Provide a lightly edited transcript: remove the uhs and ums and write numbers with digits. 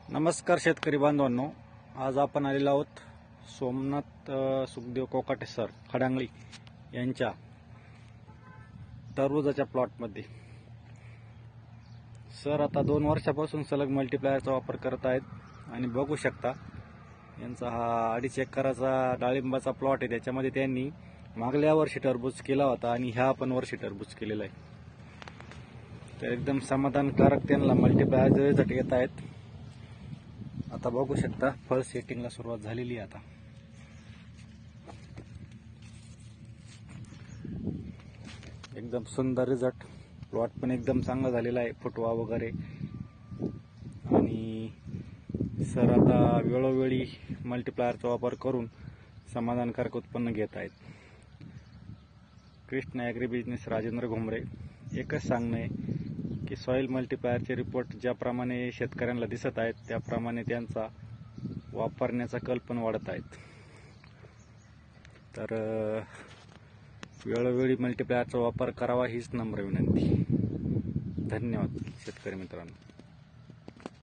नमस्कार शेतकरी बांधवांनो, आज आपण आलेलो आहोत सोमनाथ सुखदेव कोकाटे सर खडांगळी यांच्या टरबूजाच्या प्लॉटमध्ये. सर आता 2 वर्षापासून सलग मल्टीप्लायरचा वापर करत आहेत आणि बघू शकता यांचा हा 2.5 एकराचा डाळिंबाचा प्लॉट आहे. त्याच्यामध्ये त्यांनी मागल्या वर्षी टरबूज केला होता आणि ह्या पण वर्षी टरबूज केलेला आहे. तर एकदम समाधानकारक त्यांना मल्टीप्लायर रिझल्ट येत आहेत. आता बघू शकता फळ सेटिंगला सुरुवात झालेली आहे. आता एकदम सुंदर रिझल्ट, प्लॉट पण एकदम चांगला झालेला आहे, फुटवा वगैरे. आणि सर आता वेळोवेळी मल्टीप्लायरचा वापर करून समाधानकारक उत्पन्न घेत आहेत. कृष्णा ॲग्री बिझनेस राजेंद्र घुमरे एकच सांगणं आहे की सॉइल मल्टीप्लायरचे रिपोर्ट ज्याप्रमाणे शेतकऱ्यांना दिसत आहेत त्याप्रमाणे त्यांचा वापरण्याचा कल पण वाढत आहेत. तर वेळोवेळी मल्टीप्लायरचा वापर करावा हीच नम्र विनंती. धन्यवाद शेतकरी मित्रांनो.